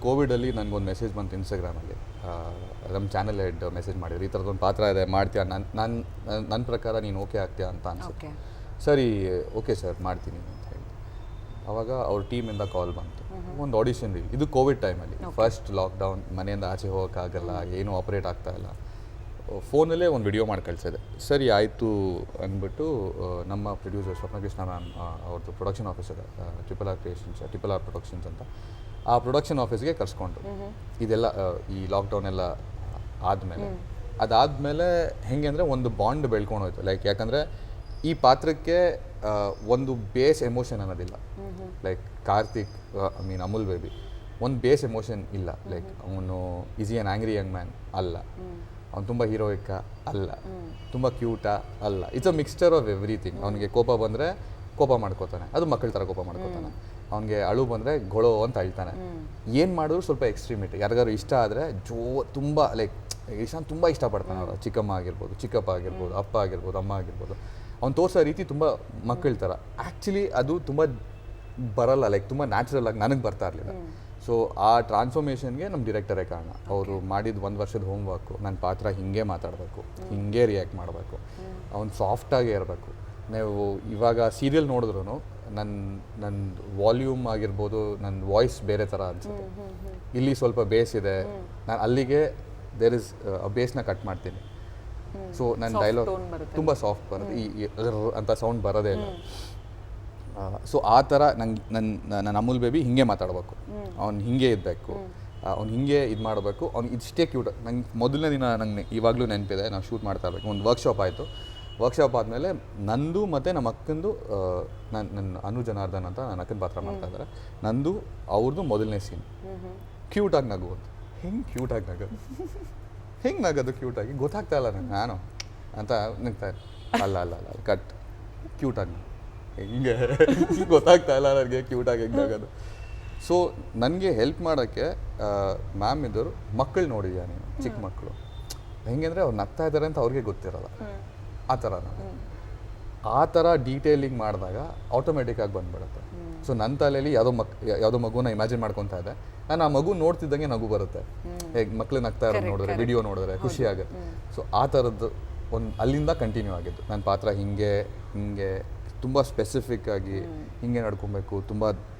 ಕೋವಿಡಲ್ಲಿ ನನಗೊಂದು ಮೆಸೇಜ್ ಬಂತು ಇನ್ಸ್ಟಾಗ್ರಾಮಲ್ಲಿ. ನಮ್ಮ ಚಾನಲ್ ಹೆಡ್ ಮೆಸೇಜ್ ಮಾಡಿದ್ರು, ಈ ಥರದ್ದೊಂದು ಪಾತ್ರ ಇದೆ, ಮಾಡ್ತೀಯಾ? ನನ್ನ ಪ್ರಕಾರ ನೀನು ಓಕೆ ಆಗ್ತೀಯಾ ಅಂತ ಅನ್ಸುತ್ತೆ. ಸರಿ, ಓಕೆ ಸರ್ ಮಾಡ್ತೀನಿ ಅಂತ ಹೇಳಿ. ಆವಾಗ ಅವ್ರ ಟೀಮಿಂದ ಕಾಲ್ ಬಂತು, ಒಂದು ಆಡಿಷನ್ ರೀ. ಇದು ಕೋವಿಡ್ ಟೈಮಲ್ಲಿ, ಫಸ್ಟ್ ಲಾಕ್ಡೌನ್, ಮನೆಯಿಂದ ಆಚೆ ಹೋಗೋಕ್ಕಾಗಲ್ಲ, ಏನೂ ಆಪ್ರೇಟ್ ಆಗ್ತಾಯಿಲ್ಲ. ಫೋನಲ್ಲೇ ಒಂದು ವಿಡಿಯೋ ಮಾಡಿ ಕಳಿಸಿದೆ. ಸರಿ ಆಯಿತು ಅಂದ್ಬಿಟ್ಟು ನಮ್ಮ ಪ್ರೊಡ್ಯೂಸರ್ ಸ್ವಪ್ನಕೃಷ್ಣ ಮ್ಯಾಮ್, ಅವ್ರದ್ದು production officer, triple R productions ಅಂತ, ಆ ಪ್ರೊಡಕ್ಷನ್ ಆಫೀಸ್ಗೆ ಕರ್ಸ್ಕೊಂಡ್ರು. ಇದೆಲ್ಲ ಈ ಲಾಕ್ಡೌನ್ ಎಲ್ಲ ಆದಮೇಲೆ, ಅದಾದಮೇಲೆ ಹೆಂಗೆ ಅಂದರೆ ಒಂದು ಬಾಂಡ್ ಬೆಳ್ಕೊಂಡು ಹೋಯ್ತು. ಲೈಕ್ ಯಾಕಂದರೆ ಈ ಪಾತ್ರಕ್ಕೆ ಒಂದು ಬೇಸ್ ಎಮೋಷನ್ ಅನ್ನೋದಿಲ್ಲ. ಲೈಕ್ ಕಾರ್ತಿಕ್, ಅಮೂಲ್ ಬೇಬಿ ಒಂದು ಬೇಸ್ ಎಮೋಷನ್ ಇಲ್ಲ. ಲೈಕ್ ಅವನು is an angry Young man ಅಲ್ಲ, ಅವ್ನು ತುಂಬ ಹೀರೋಯಿಕ್ಕ ಅಲ್ಲ, ತುಂಬ ಕ್ಯೂಟಾ ಅಲ್ಲ. It's a mixture of everything. ಅವನಿಗೆ ಕೋಪ ಬಂದರೆ ಕೋಪ ಮಾಡ್ಕೋತಾನೆ, ಅದು ಮಕ್ಕಳ ಥರ ಕೋಪ ಮಾಡ್ಕೋತಾನೆ. ಅವನಿಗೆ ಅಳು ಬಂದರೆ ಗೊಳೋ ಅಂತ ಅಳ್ತಾನೆ. ಏನು ಮಾಡಿದ್ರು ಸ್ವಲ್ಪ ಎಕ್ಸ್ಟ್ರೀಮಿಟಿ. ಯಾರಿಗಾರು ಇಷ್ಟ ಆದರೆ ತುಂಬ ಲೈಕ್ ತುಂಬ ಇಷ್ಟಪಡ್ತಾನೆ. ಅವರು ಚಿಕ್ಕಮ್ಮ ಆಗಿರ್ಬೋದು, ಚಿಕ್ಕಪ್ಪ ಆಗಿರ್ಬೋದು, ಅಪ್ಪ ಆಗಿರ್ಬೋದು, ಅಮ್ಮ ಆಗಿರ್ಬೋದು. ಅವ್ನು ತೋರಿಸೋ ರೀತಿ ತುಂಬ ಮಕ್ಕಳ ಥರ. ಆ್ಯಕ್ಚುಲಿ ಅದು ತುಂಬ ಬರಲ್ಲ, ಲೈಕ್ ತುಂಬ ನ್ಯಾಚುರಲ್ ಆಗಿ ನನಗೆ ಬರ್ತಾ ಇರಲಿಲ್ಲ. ಸೊ ಆ ಟ್ರಾನ್ಸ್ಫಾರ್ಮೇಷನ್ಗೆ ನಮ್ಮ ಡಿರೆಕ್ಟರೇ ಕಾರಣ. ಅವರು ಮಾಡಿದ 1 ವರ್ಷದ ಹೋಮ್ ವರ್ಕು, ನನ್ನ ಪಾತ್ರ ಹಿಂಗೆ ಮಾತಾಡಬೇಕು, ಹಿಂಗೆ ರಿಯಾಕ್ಟ್ ಮಾಡಬೇಕು, ಅವ್ನು ಸಾಫ್ಟಾಗೇ ಇರಬೇಕು. ನೀವು ಇವಾಗ ಸೀರಿಯಲ್ ನೋಡಿದ್ರು ನನ್ನ ವಾಲ್ಯೂಮ್ ಆಗಿರ್ಬೋದು, ನನ್ನ ವಾಯ್ಸ್ ಬೇರೆ ಥರ ಅನಿಸುತ್ತೆ. ಇಲ್ಲಿ ಸ್ವಲ್ಪ ಬೇಸ್ ಇದೆ, ನಾನು ಅಲ್ಲಿಗೆ ದೇರ್ ಇಸ್ ಬೇಸ್ನ ಕಟ್ ಮಾಡ್ತೀನಿ. ಸೊ ನನ್ನ ಡೈಲಾಗ್ ತುಂಬ ಸಾಫ್ಟ್ ಬರುತ್ತೆ, ಈ ಅಂತ ಸೌಂಡ್ ಬರೋದೇ ಇಲ್ಲ. ಸೊ ಆ ಥರ ನನ್ನ ಅಮೂಲ್ ಬೇಬಿ ಹಿಂಗೆ ಮಾತಾಡಬೇಕು, ಅವ್ನು ಹಿಂಗೆ ಇರಬೇಕು, ಅವ್ನು ಹಿಂಗೆ ಇದು ಮಾಡಬೇಕು, ಅವ್ನು ಇಷ್ಟೇ ಕ್ಯೂಟ್. ನಂಗೆ ಮೊದಲನೇ ದಿನ ನಂಗೆ ಇವಾಗಲೂ ನೆನಪಿದೆ, ನಾವು ಶೂಟ್ ಮಾಡ್ತಾ ಇರಬೇಕು, ಒಂದು ವರ್ಕ್ಶಾಪ್ ಆಯಿತು. ವರ್ಕ್ಶಾಪ್ ಆದಮೇಲೆ ನಂದು ಮತ್ತು ನಮ್ಮ ಅಕ್ಕಂದು, ನನ್ನ ಅನು ಜನಾರ್ದನ್ ಅಂತ ನನ್ನ ಅಕ್ಕನ ಪಾತ್ರ ಮಾಡ್ತಾ ಇದ್ದಾರೆ, ನಂದು ಅವ್ರದ್ದು ಮೊದಲನೇ ಸೀನ್. ಕ್ಯೂಟಾಗಿ ನಗುವುದು, ಹೆಂಗೆ ಕ್ಯೂಟಾಗಿ ನಗೋದು, ಹೆಂಗೆ ನಗೋದು ಕ್ಯೂಟಾಗಿ ಗೊತ್ತಾಗ್ತಾ ಇಲ್ಲ ನನಗೆ, ನಾನು ಅಂತ ನಗ್ತಾ ಅಲ್ಲ ಅಲ್ಲ ಅಲ್ಲ ಕಟ್ ಕ್ಯೂಟಾಗಿ ಹಿಂಗೆ ಗೊತ್ತಾಗ್ತಾ ಇಲ್ಲ ನನಗೆ ಕ್ಯೂಟಾಗಿ ಹೆಂಗೆ ನಗೋದು. ಸೊ ನನಗೆ ಹೆಲ್ಪ್ ಮಾಡೋಕ್ಕೆ ಮ್ಯಾಮ್ ಇದ್ದರು. ಮಕ್ಕಳು ನೋಡಿದ್ಯಾ ನೀನು, ಚಿಕ್ಕ ಮಕ್ಕಳು ಹೆಂಗೆ ಅವ್ರು ನಗ್ತಾ ಇದ್ದಾರೆ ಅಂತ ಅವ್ರಿಗೆ ಗೊತ್ತಿರಲ್ಲ, ಆ ಥರ ನಾನು ಆ ಥರ ಡೀಟೇಲಿಂಗ್ ಮಾಡಿದಾಗ ಆಟೋಮೆಟಿಕ್ಕಾಗಿ ಬಂದುಬಿಡುತ್ತೆ. ಸೊ ನನ್ನ ತಲೆಯಲ್ಲಿ ಯಾವುದೋ ಮಗುನ ಇಮ್ಯಾಜಿನ್ ಮಾಡ್ಕೊತಾ ಇದೆ, ನಾನು ಆ ಮಗು ನೋಡ್ತಿದ್ದಂಗೆ ನಗು ಬರುತ್ತೆ. ಹೇಗೆ ಮಕ್ಳು ನಗ್ತಾ ಇರೋದು ನೋಡಿದ್ರೆ, ವಿಡಿಯೋ ನೋಡಿದ್ರೆ ಖುಷಿ ಆಗುತ್ತೆ. ಸೊ ಆ ಥರದ್ದು ಒಂದು ಅಲ್ಲಿಂದ ಕಂಟಿನ್ಯೂ ಆಗಿದ್ದು. ನನ್ನ ಪಾತ್ರ ಹಿಂಗೆ ತುಂಬ ಸ್ಪೆಸಿಫಿಕ್ ಆಗಿ ಹಿಂಗೆ ನಡ್ಕೊಬೇಕು,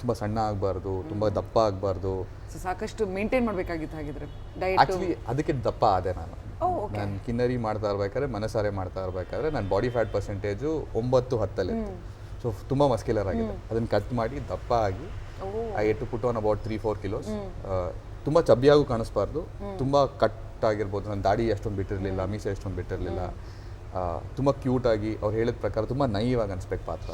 ತುಂಬ ಸಣ್ಣ ಆಗಬಾರ್ದು, ತುಂಬ ದಪ್ಪ ಆಗಬಾರ್ದು. ಸಾಕಷ್ಟು ಮೇಂಟೈನ್ ಮಾಡಬೇಕಾಗಿತ್ತು. ಹಾಗಿದ್ರೆ ಆ್ಯಕ್ಚುಲಿ ಅದಕ್ಕೆ ದಪ್ಪ ಆದೆ ನಾನು. ನಾನು ಕಿನ್ನರಿ ಮಾಡ್ತಾ ಇರ್ಬೇಕಾದ್ರೆ, ಮನಸಾರೆ ಮಾಡ್ತಾ ಇರಬೇಕಾದ್ರೆ ನನ್ನ ಬಾಡಿ ಫ್ಯಾಟ್ ಪರ್ಸೆಂಟೇಜು 9-10 ಇತ್ತು. ಸೊ ತುಂಬ ಮಸ್ಕ್ಯುಲರ್ ಆಗಿದೆ. ಅದನ್ನು ಕಟ್ ಮಾಡಿ ದಪ್ಪ ಆಗಿ I had to put on about 3-4 kilos. ತುಂಬ ಚಬ್ಬಿಯಾಗೂ ಕಾಣಿಸ್ಬಾರ್ದು, ತುಂಬ ಕಟ್ ಆಗಿರ್ಬೋದು. ನನ್ನ ದಾಡಿ ಅಷ್ಟೊಂದು ಬಿಟ್ಟಿರಲಿಲ್ಲ, ಮೀಸೆ ಅಷ್ಟೊಂದು ಬಿಟ್ಟಿರಲಿಲ್ಲ. ತುಂಬ ಕ್ಯೂಟಾಗಿ ಅವ್ರು ಹೇಳಿದ ಪ್ರಕಾರ ತುಂಬ ನೈವಾಗಿ ಅನಿಸ್ಬೇಕು ಪಾತ್ರ.